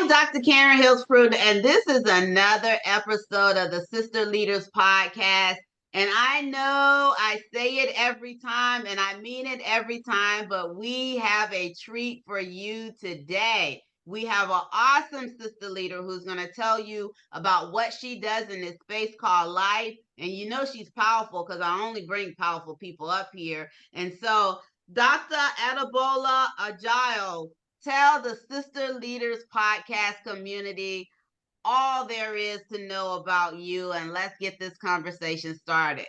I'm Dr. Karen Hills Pruden, and this is another episode of the Sister Leaders Podcast. And I know I say it every time, and I mean it every time, but we have a treat for you today. We have an awesome sister leader who's going to tell you about what she does in this space called life. And you know she's powerful because I only bring powerful people up here. And so, Dr. Adebola Ajao, tell the Sister Leaders Podcast community all there is to know about you, and let's get this conversation started.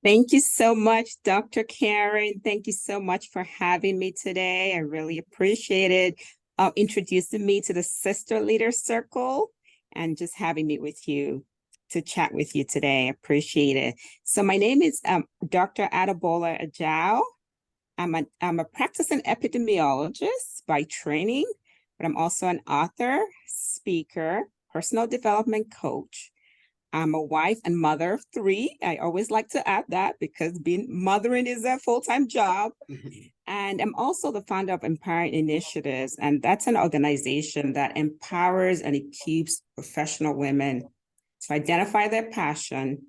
Thank you so much, Dr. Karen. Thank you so much for having me today. I really appreciate it. Introducing me to the Sister Leader Circle and just having me with you to chat with you today. I appreciate it. So my name is Dr. Adebola Ajao. I'm a practicing epidemiologist by training, but I'm also an author, speaker, personal development coach. I'm a wife and mother of 3. I always like to add that because mothering is a full-time job. And I'm also the founder of Empowering Initiatives, and that's an organization that empowers and equips professional women to identify their passion,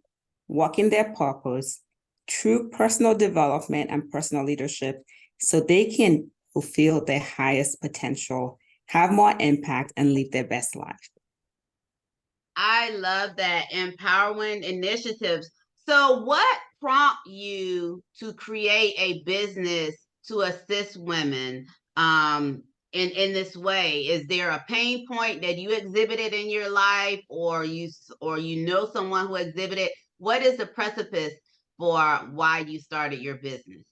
walk in their purpose, through personal development and personal leadership so they can fulfill their highest potential, have more impact, and live their best life. I love that. Empowering initiatives. So what prompted you to create a business to assist women in this way? Is there a pain point that you exhibited in your life, or you know someone who exhibited? What is the precipice for why you started your business?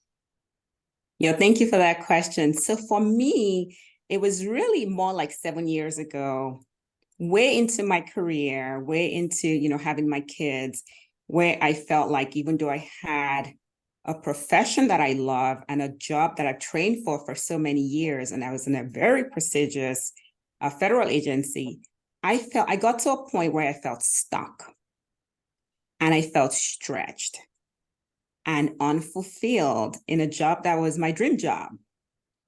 Thank you for that question. So for me, it was really more like 7 years ago, way into my career, way into, having my kids, where I felt like even though I had a profession that I love and a job that I've trained for so many years, and I was in a very prestigious federal agency, I got to a point where I felt stuck and I felt stretched and unfulfilled in a job that was my dream job.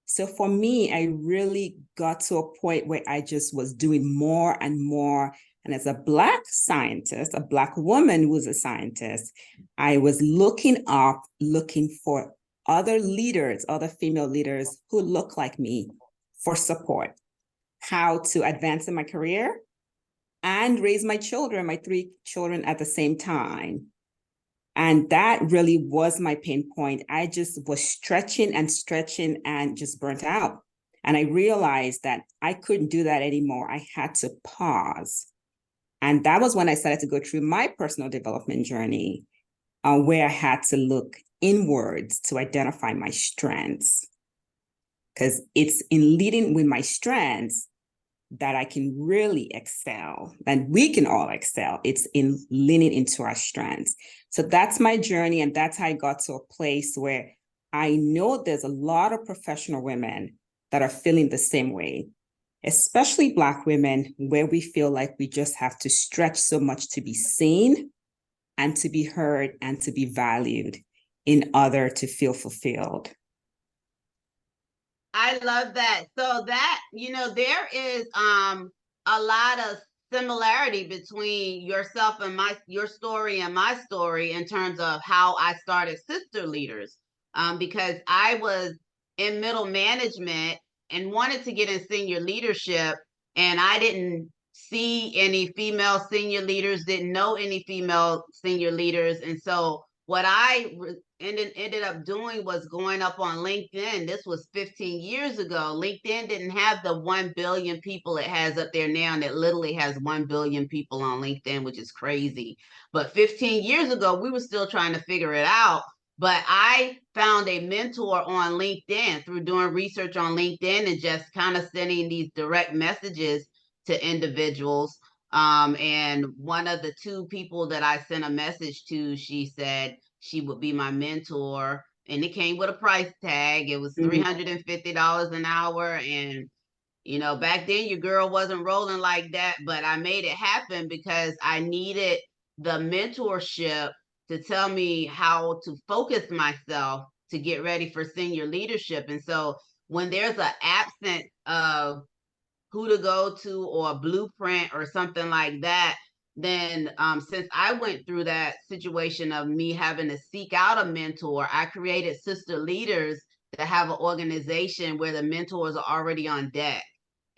So for me, I really got to a point where I just was doing more and more. And as a Black scientist, a Black woman who was a scientist, I was looking for other leaders, other female leaders who look like me for support, how to advance in my career and raise my children, my 3 children at the same time. And that really was my pain point. I just was stretching and just burnt out. And I realized that I couldn't do that anymore. I had to pause. And that was when I started to go through my personal development journey, where I had to look inwards to identify my strengths. Because it's in leading with my strengths that I can really excel, and we can all excel. It's in leaning into our strengths. So that's my journey, and that's how I got to a place where I know there's a lot of professional women that are feeling the same way, especially Black women, where we feel like we just have to stretch so much to be seen and to be heard and to be valued in order to feel fulfilled. I love that. So that, there is a lot of similarity between yourself and your story and my story in terms of how I started Sister Leaders. Because I was in middle management and wanted to get in senior leadership, and I didn't see any female senior leaders, didn't know any female senior leaders. And so what I ended up doing was going up on LinkedIn. This was 15 years ago. LinkedIn didn't have the 1 billion people it has up there now, and it literally has 1 billion people on LinkedIn, which is crazy. But 15 years ago, we were still trying to figure it out. But I found a mentor on LinkedIn through doing research on LinkedIn and just kind of sending these direct messages to individuals. And one of the 2 people that I sent a message to, she said she would be my mentor, and it came with a price tag. It was $350 an hour. And, back then your girl wasn't rolling like that, but I made it happen because I needed the mentorship to tell me how to focus myself to get ready for senior leadership. And so when there's an absence of who to go to or a blueprint or something like that, then since I went through that situation of me having to seek out a mentor, I created sister leaders that have an organization where the mentors are already on deck.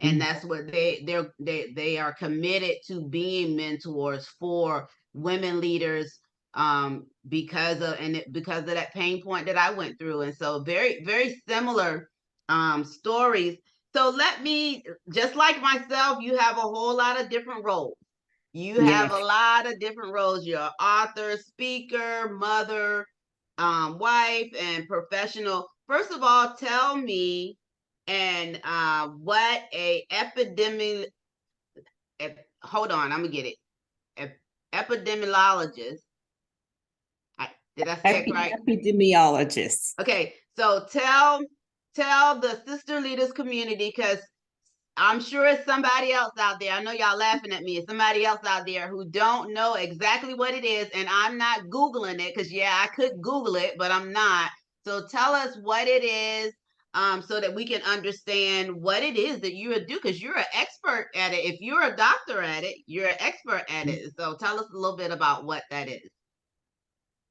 And Mhm. that's what they are committed to being mentors for women leaders, because of that pain point that I went through. And so very, very similar stories. So let me, just like myself, you have a whole lot of different roles. You have Yes. a lot of different roles. You're an author, speaker, mother, wife, and professional. First of all, tell me and what a epidemic. Hold on, I'm gonna get it. Epidemiologist. Did I say it right? Epidemiologists. Okay, so tell the sister leaders community, because I'm sure it's somebody else out there. I know y'all laughing at me. It's somebody else out there who don't know exactly what it is, and I'm not Googling it because, yeah, I could Google it, but I'm not. So tell us what it is, so that we can understand what it is that you would do, because you're an expert at it. If you're a doctor at it, you're an expert at it. So tell us a little bit about what that is.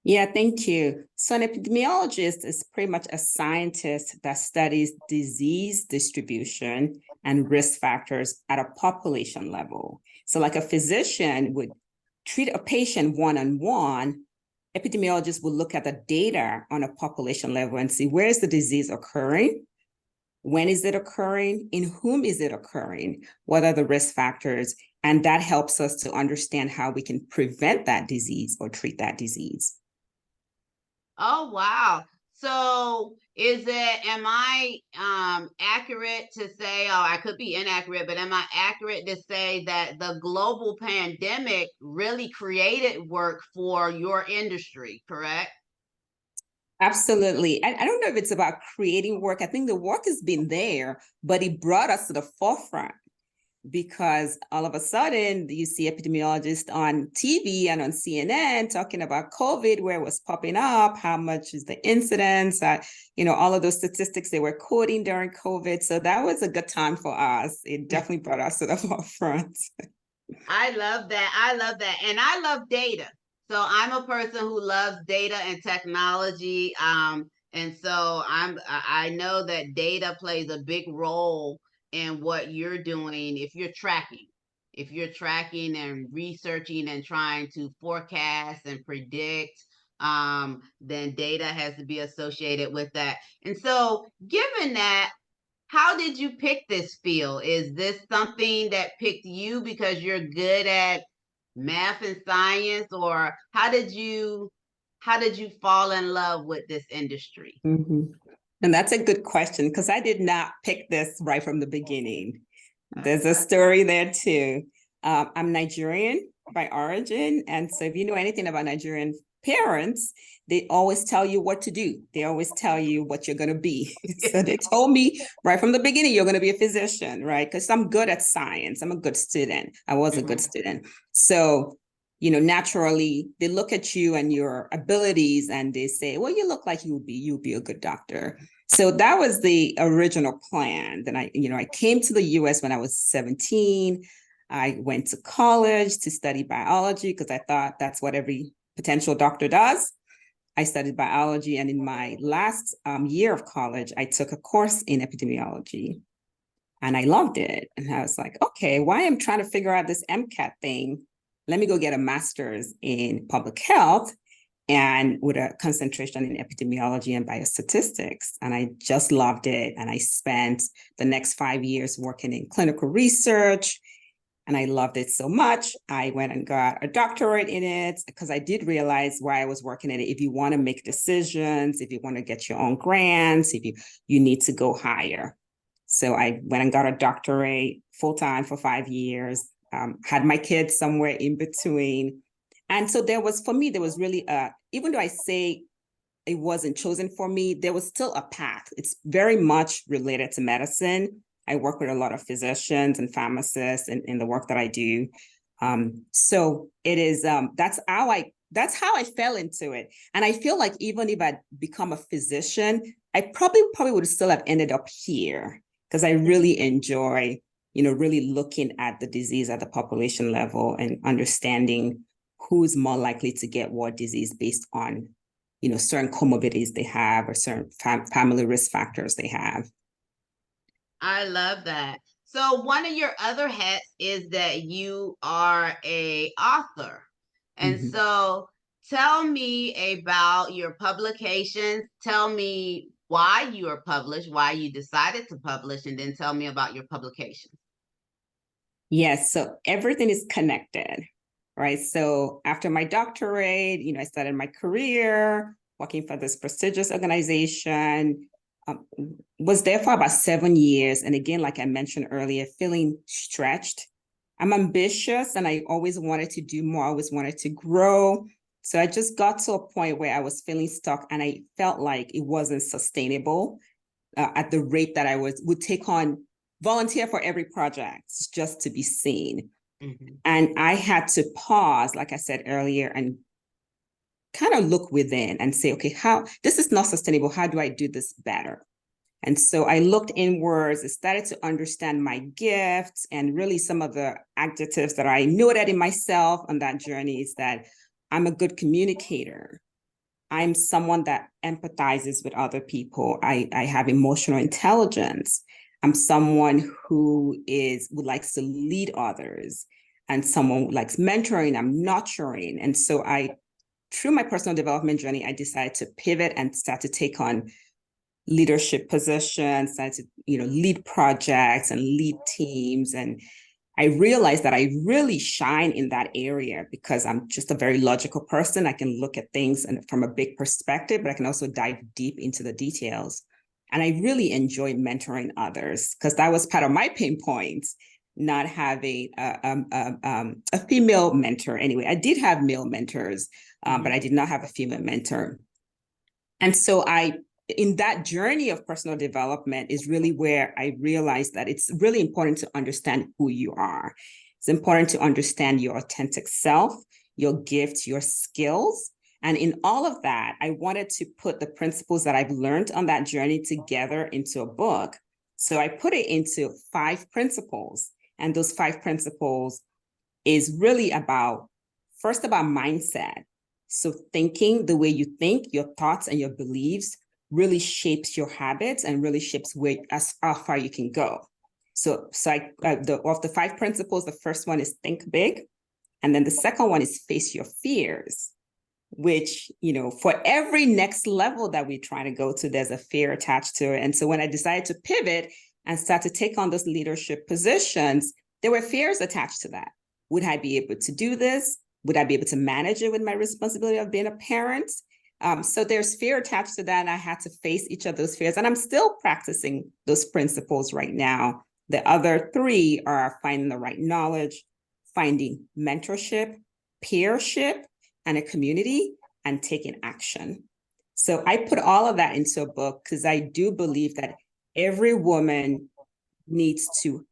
Yeah, thank you. So an epidemiologist is pretty much a scientist that studies disease distribution and risk factors at a population level. So like a physician would treat a patient one-on-one, epidemiologists will look at the data on a population level and see where is the disease occurring, when is it occurring, in whom is it occurring, what are the risk factors, and that helps us to understand how we can prevent that disease or treat that disease. Oh, wow. So am I accurate to say, oh, I could be inaccurate, but am I accurate to say that the global pandemic really created work for your industry, correct? Absolutely. I don't know if it's about creating work. I think the work has been there, but it brought us to the forefront because all of a sudden you see epidemiologists on TV and on CNN talking about COVID, where it was popping up, how much is the incidence, all of those statistics they were quoting during COVID. So that was a good time for us. It definitely brought us to the forefront. I love that. I love that. And I love data. So I'm a person who loves data and technology. And so I know that data plays a big role in what you're doing if you're tracking and researching and trying to forecast and predict, then data has to be associated with that. And so given that, how did you pick this field? Is this something that picked you because you're good at math and science, or how did you fall in love with this industry? Mhm. And that's a good question because I did not pick this right from the beginning. There's a story there too. I'm Nigerian by origin. And so if you know anything about Nigerian parents, they always tell you what to do. They always tell you what you're going to be. So they told me right from the beginning, you're going to be a physician, right? Because I'm good at science. I'm a good student. I was a good student. So, naturally they look at you and your abilities and they say, well, you look like you'll be a good doctor. So that was the original plan. Then I came to the US when I was 17. I went to college to study biology because I thought that's what every potential doctor does. I studied biology, and in my last year of college, I took a course in epidemiology, and I loved it. And I was like, okay, why I'm trying to figure out this MCAT thing? Let me go get a master's in public health and with a concentration in epidemiology and biostatistics. And I just loved it. And I spent the next 5 years working in clinical research. And I loved it so much. I went and got a doctorate in it because I did realize while I was working in it, if you want to make decisions, if you want to get your own grants, if you need to go higher. So I went and got a doctorate full-time for 5 years, had my kids somewhere in between. And so there was really even though I say it wasn't chosen for me, there was still a path. It's very much related to medicine. I work with a lot of physicians and pharmacists in the work that I do. So it is, that's how I fell into it. And I feel like even if I'd become a physician, I probably would still have ended up here because I really enjoy really looking at the disease at the population level and understanding who's more likely to get what disease based on, certain comorbidities they have or certain family risk factors they have. I love that. So one of your other hats is that you are a author. And Mm-hmm. so tell me about your publications. Tell me why you are published, why you decided to publish, and then tell me about your publications. Yes, so everything is connected, right? So after my doctorate, I started my career working for this prestigious organization. Was there for about 7 years. And again, like I mentioned earlier, feeling stretched. I'm ambitious and I always wanted to do more. I always wanted to grow. So I just got to a point where I was feeling stuck and I felt like it wasn't sustainable at the rate that I would take on volunteer for every project just to be seen. Mm-hmm. And I had to pause, like I said earlier, and kind of look within and say, okay, this is not sustainable. How do I do this better? And so I looked inwards, I started to understand my gifts, and really some of the adjectives that I noted in myself on that journey is that I'm a good communicator. I'm someone that empathizes with other people. I have emotional intelligence. I'm someone who likes to lead others, and someone who likes mentoring. I'm nurturing. And so through my personal development journey, I decided to pivot and start to take on leadership positions, start to, lead projects and lead teams. And I realized that I really shine in that area because I'm just a very logical person. I can look at things from a big perspective, but I can also dive deep into the details. And I really enjoy mentoring others because that was part of my pain points, not having a female mentor. Anyway, I did have male mentors, but I did not have a female mentor. And so in that journey of personal development is really where I realized that it's really important to understand who you are. It's important to understand your authentic self, your gifts, your skills. And in all of that, I wanted to put the principles that I've learned on that journey together into a book. So I put it into 5 principles. And those 5 principles is really first about mindset. So thinking the way you think, your thoughts and your beliefs really shapes your habits and really shapes how far you can go. So of the 5 principles, the first one is think big. And then the second one is face your fears, which, for every next level that we try to go to, there's a fear attached to it. And so when I decided to pivot and start to take on those leadership positions, there were fears attached to that. Would I be able to do this? Would I be able to manage it with my responsibility of being a parent? So there's fear attached to that, and I had to face each of those fears. And I'm still practicing those principles right now. The other 3 are finding the right knowledge, finding mentorship, peership, and a community, and taking action. So I put all of that into a book because I do believe that every woman needs to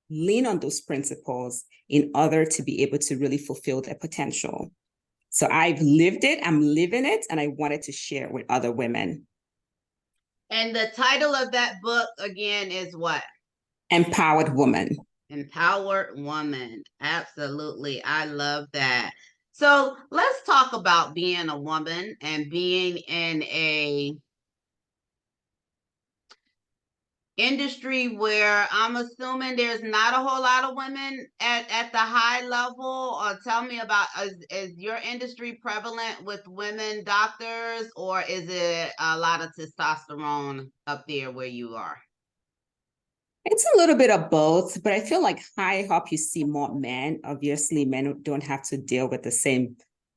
lean on those principles in order to be able to really fulfill their potential. So I've lived it, I'm living it, and I wanted to share it with other women. And the title of that book again is what? Empowered Woman. Empowered Woman. Absolutely. I love that. So let's talk about being a woman and being in a industry where I'm assuming there's not a whole lot of women at the high level. Or tell me about, is your industry prevalent with women doctors, or is it a lot of testosterone up there where you are? It's a little bit of both, but I feel like high up you see more men. Obviously, men don't have to deal with the same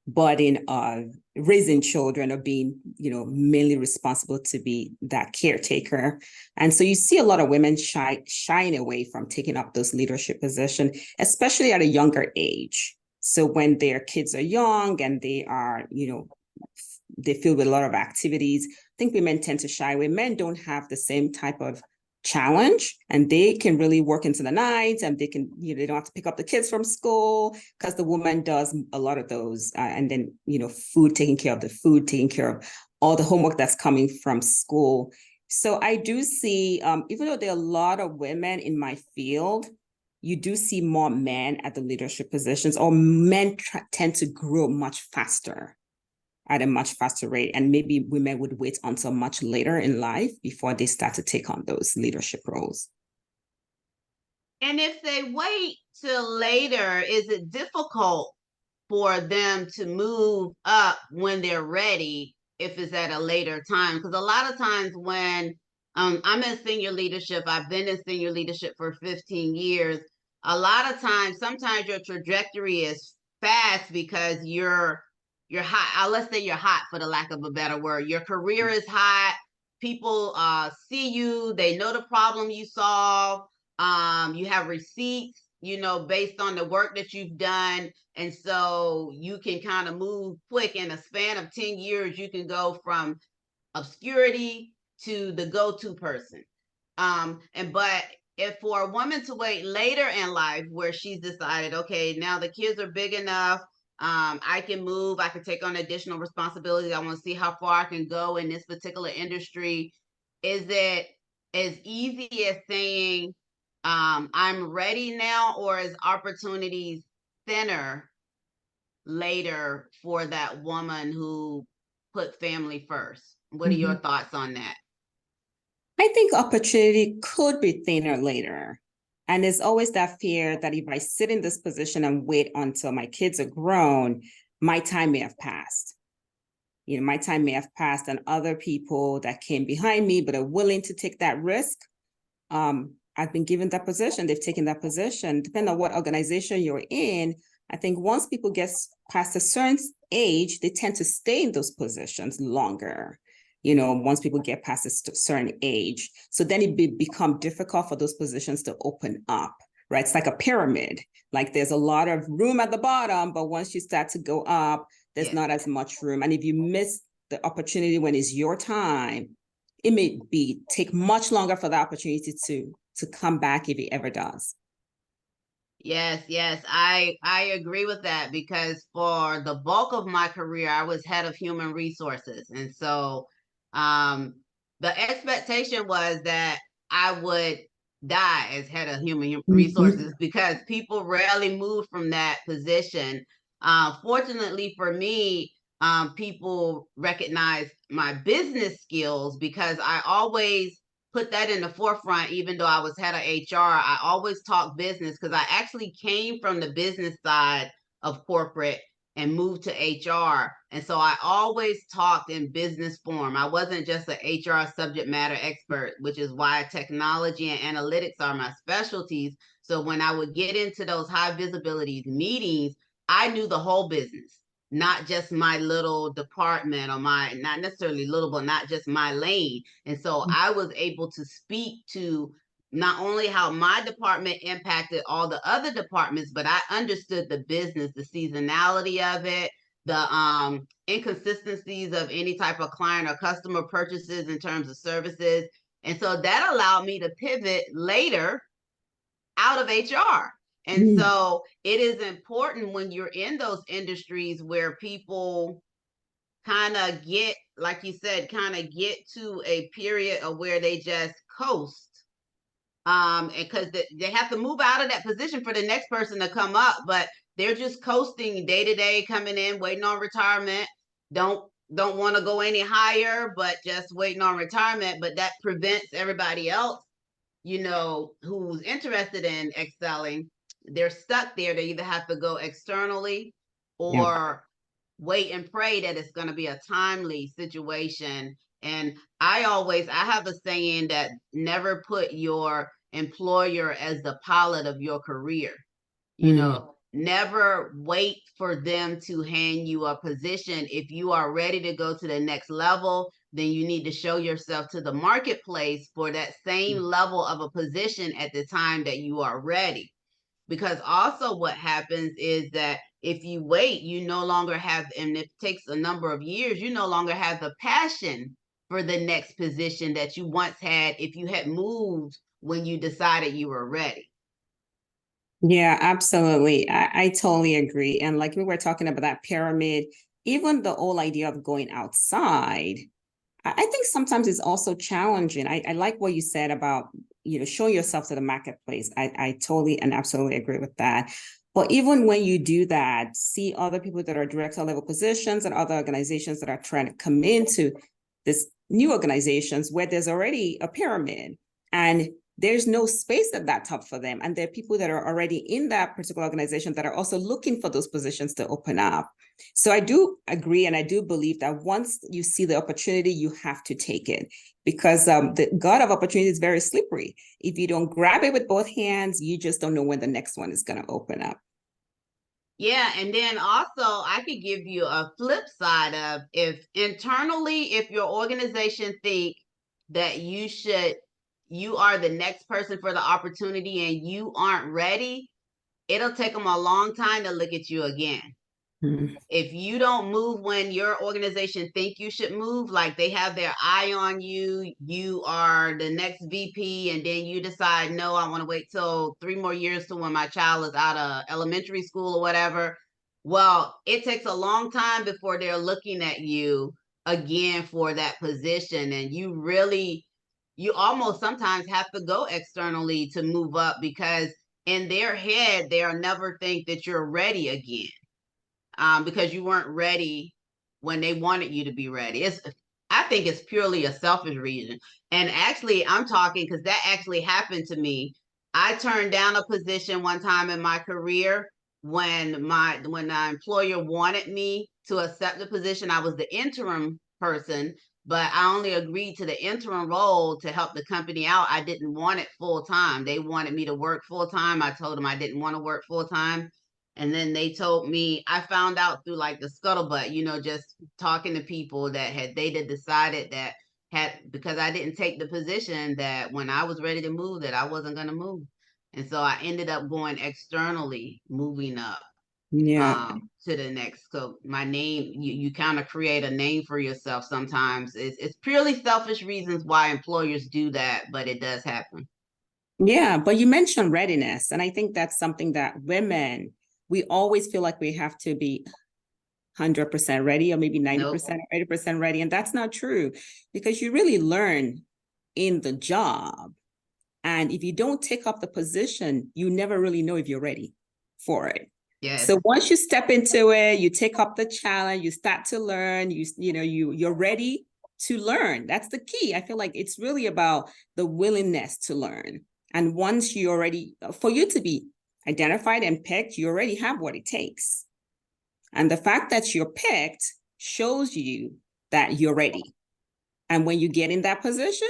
burden of raising children or being, mainly responsible to be that caretaker. And so you see a lot of women shying away from taking up those leadership positions, especially at a younger age. So when their kids are young and they are, they filled with a lot of activities, I think women tend to shy away. Men don't have the same type of challenge, and they can really work into the night, and they can, they don't have to pick up the kids from school because the woman does a lot of those, and then taking care of the food, taking care of all the homework that's coming from school. So I do see, even though there are a lot of women in my field, you do see more men at the leadership positions, or men tend to grow much faster at a much faster rate. And maybe women would wait until much later in life before they start to take on those leadership roles. And if they wait till later, is it difficult for them to move up when they're ready if it's at a later time? Because a lot of times when I'm in senior leadership, I've been in senior leadership for 15 years. A lot of times, sometimes your trajectory is fast because you're hot. Let's say you're hot, for the lack of a better word. Your career is hot. People see you. They know the problem you solve. You have receipts, based on the work that you've done. And so you can kind of move quick. In a span of 10 years, you can go from obscurity to the go-to person. But if for a woman to wait later in life where she's decided, okay, now the kids are big enough, I can move, I can take on additional responsibilities, I want to see how far I can go in this particular industry, is it as easy as saying, I'm ready now, or is opportunities thinner later for that woman who put family first? What are your thoughts on that? I think opportunity could be thinner later. And there's always that fear that if I sit in this position and wait until my kids are grown, my time may have passed. My time may have passed, and other people that came behind me but are willing to take that risk, I've been given that position. They've taken that position. Depending on what organization you're in, I think once people get past a certain age, they tend to stay in those positions longer. Once people get past a certain age. So then it become difficult for those positions to open up, right? It's like a pyramid. Like there's a lot of room at the bottom, but once you start to go up, there's not as much room. And if you miss the opportunity when it's your time, it may take much longer for the opportunity to come back if it ever does. Yes, I agree with that, because for the bulk of my career, I was head of human resources. And so the expectation was that I would die as head of human resources because people rarely move from that position. Fortunately for me, people recognize my business skills because I always put that in the forefront. Even though I was head of HR, I always talk business because I actually came from the business side of corporate and moved to HR. And so I always talked in business form. I wasn't just an HR subject matter expert, which is why technology and analytics are my specialties. So when I would get into those high visibility meetings, I knew the whole business, not just my little department, or not necessarily little, but not just my lane. And so I was able to speak to not only how my department impacted all the other departments, but I understood the business, the seasonality of it, the inconsistencies of any type of client or customer purchases in terms of services. And so that allowed me to pivot later out of HR. And so it is important when you're in those industries where people kind of get, like you said, kind of get to a period of where they just coast. Because they have to move out of that position for the next person to come up, but they're just coasting day to day, coming in, waiting on retirement. Don't want to go any higher, but just waiting on retirement. But that prevents everybody else, who's interested in excelling. They're stuck there. They either have to go externally or wait and pray that it's going to be a timely situation. And I have a saying that never put your employer as the pilot of your career. Never wait for them to hand you a position. If you are ready to go to the next level, then you need to show yourself to the marketplace for that same level of a position at the time that you are ready. Because also what happens is that if you wait, you no longer have, and it takes a number of years, you no longer have the passion for the next position that you once had if you had moved when you decided you were ready. Yeah, absolutely. I totally agree. And like we were talking about that pyramid, even the whole idea of going outside, I think sometimes it's also challenging. I like what you said about, showing yourself to the marketplace. I totally and absolutely agree with that. But even when you do that, see other people that are director level positions and other organizations that are trying to come into this new organizations where there's already a pyramid and there's no space at that top for them. And there are people that are already in that particular organization that are also looking for those positions to open up. So I do agree. And I do believe that once you see the opportunity, you have to take it, because the god of opportunity is very slippery. If you don't grab it with both hands, you just don't know when the next one is going to open up. Yeah, and then also I could give you a flip side of, if internally, if your organization think that you are the next person for the opportunity and you aren't ready, it'll take them a long time to look at you again. Mm-hmm. If you don't move when your organization think you should move, like they have their eye on you, you are the next VP, and then you decide, no, I want to wait till 3 more years to when my child is out of elementary school or whatever. Well, it takes a long time before they're looking at you again for that position. And you almost sometimes have to go externally to move up, because in their head, they'll never think that you're ready again, because you weren't ready when they wanted you to be ready. I think it's purely a selfish reason. And actually, I'm talking because that actually happened to me. I turned down a position one time in my career when the employer wanted me to accept the position. I was the interim person, but I only agreed to the interim role to help the company out. I didn't want it full time. They wanted me to work full time. I told them I didn't want to work full time. And then they told me, I found out through like the scuttlebutt, just talking to people that they decided that because I didn't take the position, that when I was ready to move, that I wasn't going to move. And so I ended up going externally, moving up Yeah. to the next. So my name, you kind of create a name for yourself sometimes. It's purely selfish reasons why employers do that, but it does happen. Yeah. But you mentioned readiness. And I think that's something that women, we always feel like we have to be 100% ready, or maybe 90% Nope. or 80% ready. And that's not true, because you really learn in the job. And if you don't take up the position, you never really know if you're ready for it. Yes. So once you step into it, you take up the challenge, you start to learn, you're ready to learn. That's the key. I feel like it's really about the willingness to learn. And once you already, for you to be identified and picked, you already have what it takes. And the fact that you're picked shows you that you're ready. And when you get in that position,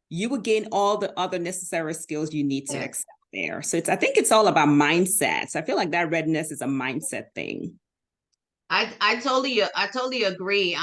you will gain all the other necessary skills you need to Yes. excel there. So I think it's all about mindset. So I feel like that readiness is a mindset thing. I totally agree.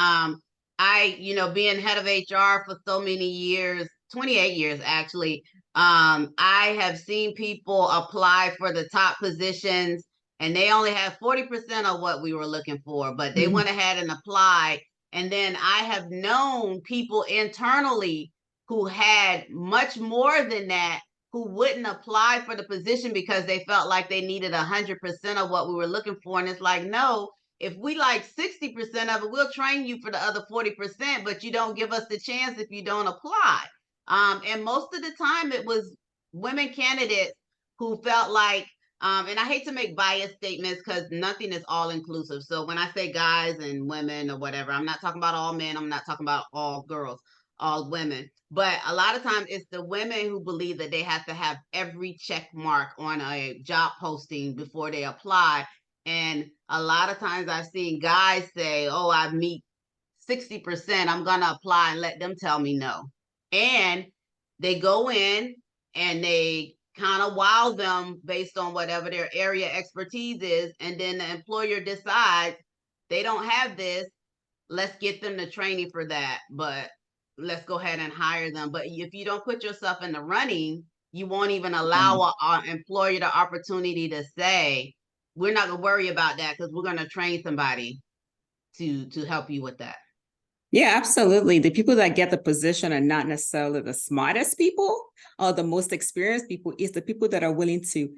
Being head of HR for so many years, 28 years actually, I have seen people apply for the top positions and they only have 40% of what we were looking for, but they went ahead and applied. And then I have known people internally who had much more than that, who wouldn't apply for the position because they felt like they needed 100% of what we were looking for. And it's like, no, if we like 60% of it, we'll train you for the other 40%, but you don't give us the chance if you don't apply. And most of the time it was women candidates who felt like, and I hate to make biased statements because nothing is all inclusive. So when I say guys and women or whatever, I'm not talking about all men, I'm not talking about all girls, all women. But a lot of times it's the women who believe that they have to have every check mark on a job posting before they apply. And a lot of times I've seen guys say, oh, I meet 60%, I'm going to apply and let them tell me no. And they go in and they kind of wow them based on whatever their area expertise is. And then the employer decides they don't have this. Let's get them the training for that. But let's go ahead and hire them. But if you don't put yourself in the running, you won't even allow an employer the opportunity to say, we're not going to worry about that because we're going to train somebody to help you with that. Yeah, absolutely. The people that get the position are not necessarily the smartest people or the most experienced people. It's the people that are willing to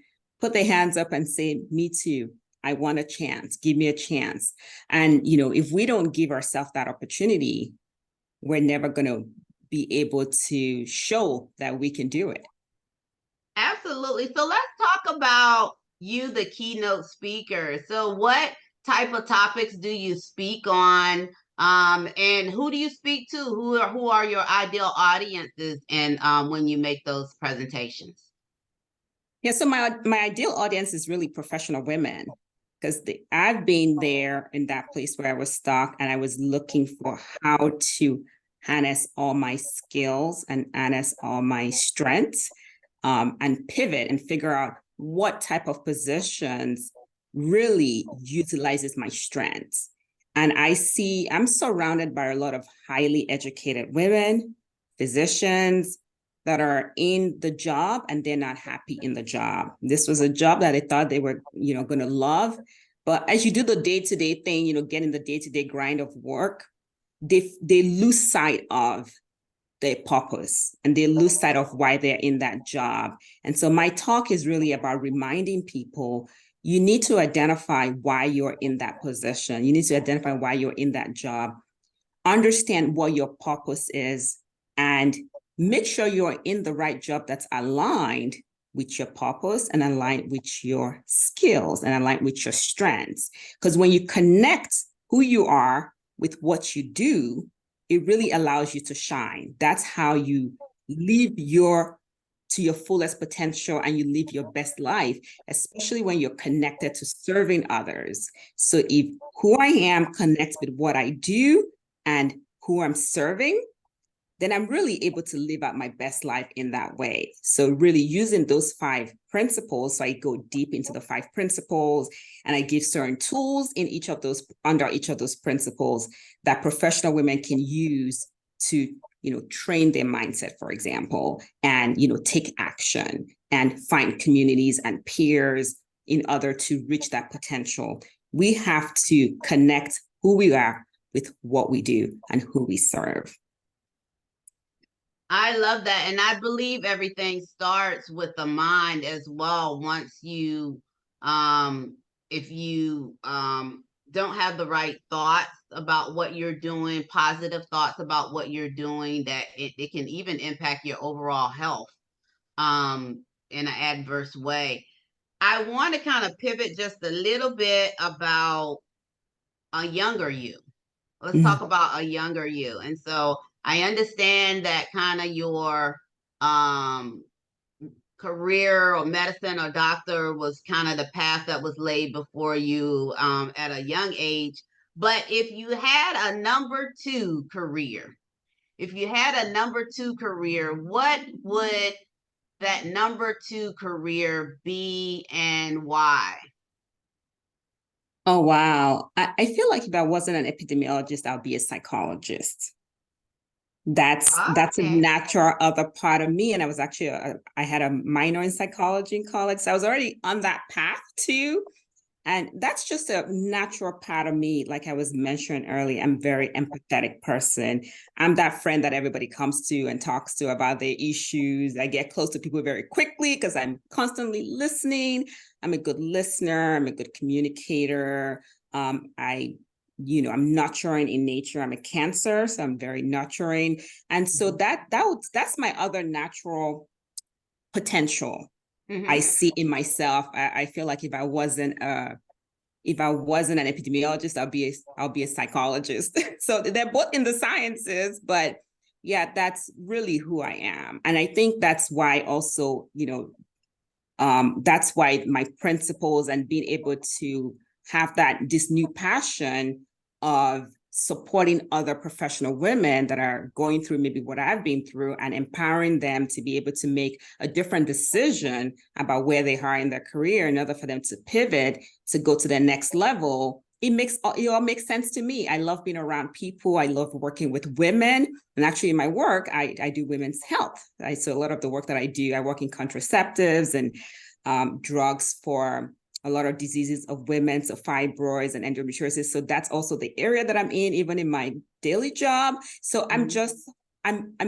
put their hands up and say, me too. I want a chance. Give me a chance. And, if we don't give ourselves that opportunity, we're never going to be able to show that we can do it. Absolutely. So let's talk about you, the keynote speaker. So what type of topics do you speak on? And who do you speak to? Who are your ideal audiences and when you make those presentations? Yeah, so my ideal audience is really professional women because I've been there in that place where I was stuck and I was looking for how to harness all my skills and harness all my strengths, and pivot and figure out what type of positions really utilizes my strengths. And I'm surrounded by a lot of highly educated women, physicians, that are in the job and they're not happy in the job. This was a job that they thought they were, going to love. But as you do the day-to-day thing, getting the day-to-day grind of work, they lose sight of their purpose and they lose sight of why they're in that job. And so my talk is really about reminding people you need to identify why you're in that position. You need to identify why you're in that job, understand what your purpose is, and make sure you're in the right job that's aligned with your purpose and aligned with your skills and aligned with your strengths. Because when you connect who you are with what you do, it really allows you to shine. That's how you live to your fullest potential and you live your best life, especially when you're connected to serving others. So if who I am connects with what I do and who I'm serving, then I'm really able to live out my best life in that way. So really using those 5 principles, so I go deep into the 5 principles and I give certain tools under each of those principles that professional women can use to, train their mindset, for example, and, take action and find communities and peers in order to reach that potential. We have to connect who we are with what we do and who we serve. I love that. And I believe everything starts with the mind as well. Once you, if you don't have the right thoughts about what you're doing, positive thoughts about what you're doing, that it can even impact your overall health in an adverse way. I want to kind of pivot just a little bit about a younger you. Let's talk about a younger you. And so I understand that kind of your um, career or medicine or doctor was kind of the path that was laid before you at a young age. But if you had a number 2 career, what would that number 2 career be and why? Oh, wow. I feel like if I wasn't an epidemiologist, I'll be a psychologist. That's a Okay. natural other part of me. And I was actually, I had a minor in psychology in college. So I was already on that path too. And that's just a natural part of me. Like I was mentioning earlier, I'm a very empathetic person. I'm that friend that everybody comes to and talks to about their issues. I get close to people very quickly because I'm constantly listening. I'm a good listener. I'm a good communicator. I'm nurturing in nature. I'm a Cancer, so I'm very nurturing. And so that's my other natural potential I see in myself. I feel like if I wasn't an epidemiologist, I'll be a psychologist. So they're both in the sciences, but yeah, that's really who I am. And I think that's why also, that's why my principles and being able to have this new passion of supporting other professional women that are going through maybe what I've been through and empowering them to be able to make a different decision about where they are in their career in order for them to pivot to go to the next level. It all makes sense to me. I love being around people. I love working with women. And actually in my work, I do women's health. So a lot of the work that I do, I work in contraceptives and drugs for a lot of diseases of women, so fibroids and endometriosis. So that's also the area that I'm in, even in my daily job. So I'm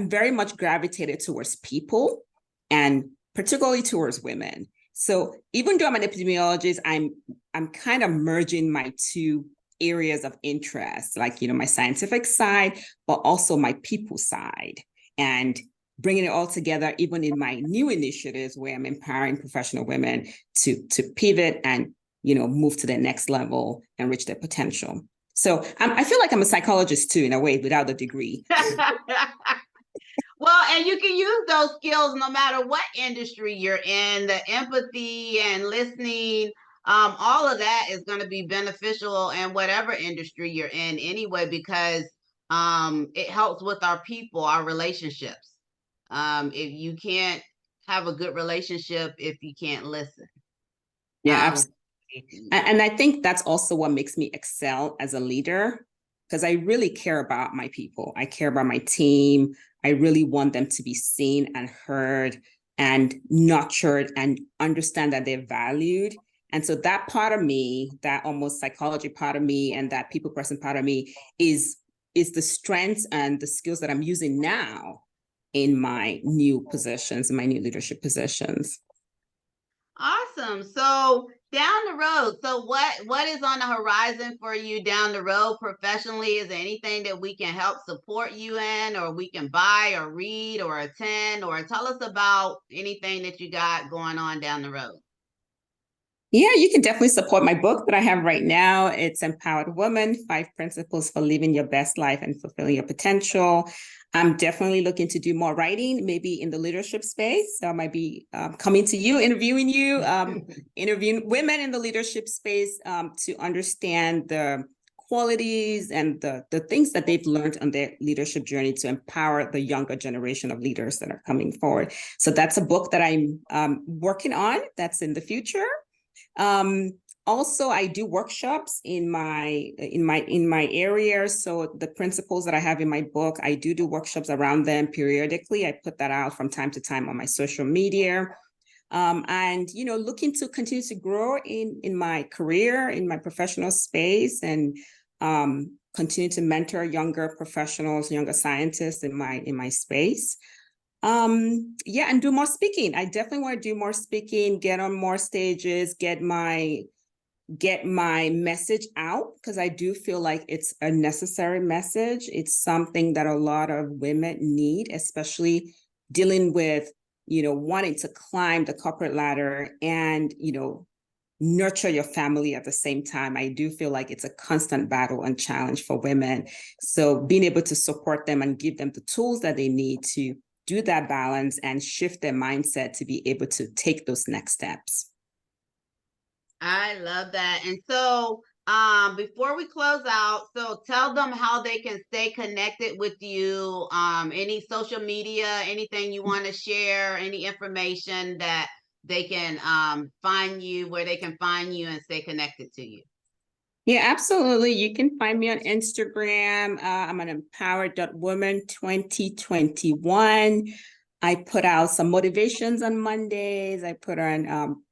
very much gravitated towards people and particularly towards women. So even though I'm an epidemiologist, I'm kind of merging my 2 areas of interest, like, my scientific side, but also my people side. And bringing it all together, even in my new initiatives where I'm empowering professional women to pivot and, move to the next level and reach their potential. So I feel like I'm a psychologist too, in a way, without the degree. Well, and you can use those skills no matter what industry you're in. The empathy and listening, all of that is going to be beneficial in whatever industry you're in anyway, because it helps with our people, our relationships. If you can't have a good relationship if you can't listen. Yeah, absolutely. And I think that's also what makes me excel as a leader, because I really care about my people. I care about my team. I really want them to be seen and heard and nurtured and understand that they're valued. And so that part of me, that almost psychology part of me and that people person part of me is the strengths and the skills that I'm using now in my new positions, in my new leadership positions. Awesome. So down the road, so what is on the horizon for you down the road professionally? Is there anything that we can help support you in, or we can buy or read or attend, or tell us about anything that you got going on down the road? Yeah, you can definitely support my book that I have right now. It's Empowered Woman, 5 Principles for Living Your Best Life and Fulfilling Your Potential. I'm definitely looking to do more writing, maybe in the leadership space. So I might be coming to you, interviewing you, interviewing women in the leadership space to understand the qualities and the things that they've learned on their leadership journey to empower the younger generation of leaders that are coming forward. So that's a book that I'm working on that's in the future. Also, I do workshops in my area. So the principles that I have in my book, I do workshops around them periodically. I put that out from time to time on my social media. And looking to continue to grow in my career, in my professional space, and continue to mentor younger professionals, younger scientists in my space. Yeah, and do more speaking. I definitely want to do more speaking, get on more stages, get my message out, because I do feel like it's a necessary message. It's something that a lot of women need, especially dealing with, wanting to climb the corporate ladder and, nurture your family at the same time. I do feel like it's a constant battle and challenge for women. So being able to support them and give them the tools that they need to do that balance and shift their mindset to be able to take those next steps. I love that. And so, before we close out, so tell them how they can stay connected with you. Any social media, anything you want to share, any information that they can find you, where they can find you and stay connected to you. Yeah, absolutely. You can find me on Instagram. I'm an empowered.woman 2021. I put out some motivations on Mondays. I put on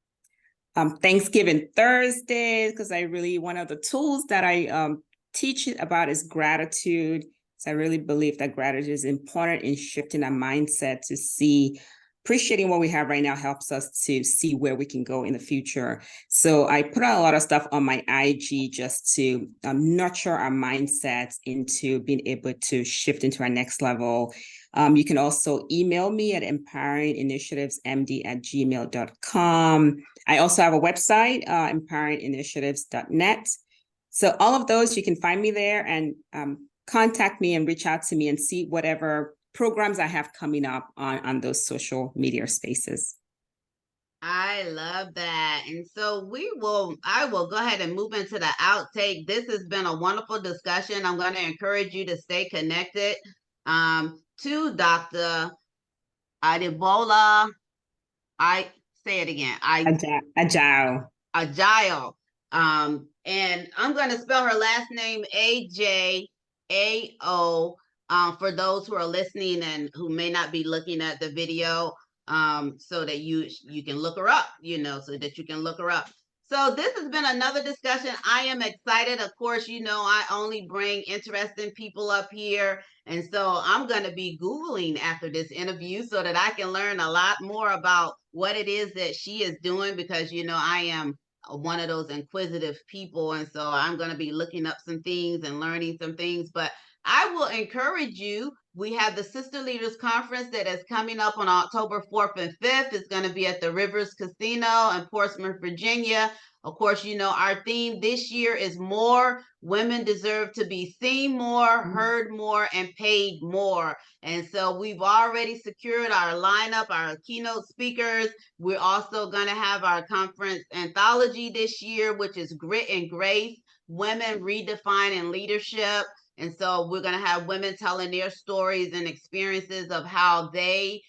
Thanksgiving Thursdays, because one of the tools that I teach about is gratitude. So I really believe that gratitude is important in shifting our mindset to see appreciating what we have right now helps us to see where we can go in the future. So I put out a lot of stuff on my IG just to nurture our mindsets into being able to shift into our next level. You can also email me at empoweringinitiativesmd@gmail.com. I also have a website, empoweringinitiatives.net. So all of those, you can find me there and contact me and reach out to me and see whatever programs I have coming up on those social media spaces. I love that. And so I will go ahead and move into the outtake. This has been a wonderful discussion. I'm going to encourage you to stay connected to Dr. Adebola. I say it again. Ajao. Ajao. And I'm going to spell her last name Ajao. For those who are listening and who may not be looking at the video, so that you can look her up, so that you can look her up. So this has been another discussion. I am excited. Of course, I only bring interesting people up here. And so I'm going to be Googling after this interview so that I can learn a lot more about what it is that she is doing, because, I am one of those inquisitive people. And so I'm going to be looking up some things and learning some things. But I will encourage you We have the Sister Leaders Conference that is coming up on October 4th and 5th. It's going to be at the Rivers Casino in Portsmouth, Virginia. Of course, you know, our theme this year is more women deserve to be seen more, heard more, and paid more. And so we've already secured our lineup, our keynote speakers. We're also going to have our conference anthology this year, which is Grit and Grace, Women Redefining Leadership. And so we're going to have women telling their stories and experiences of how they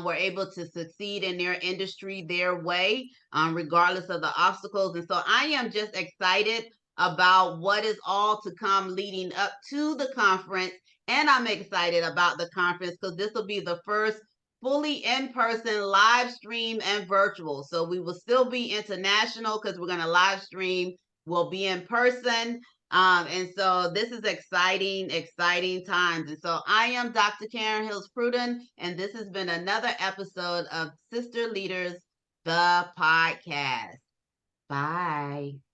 were able to succeed in their industry their way, regardless of the obstacles. And so I am just excited about what is all to come leading up to the conference. And I'm excited about the conference because this will be the first fully in-person, live stream, and virtual. So we will still be international because we're going to live stream. We'll be in person. And so this is exciting, exciting times. And so I am Dr. Karen Hills Pruden, and this has been another episode of Sister Leaders, the podcast. Bye.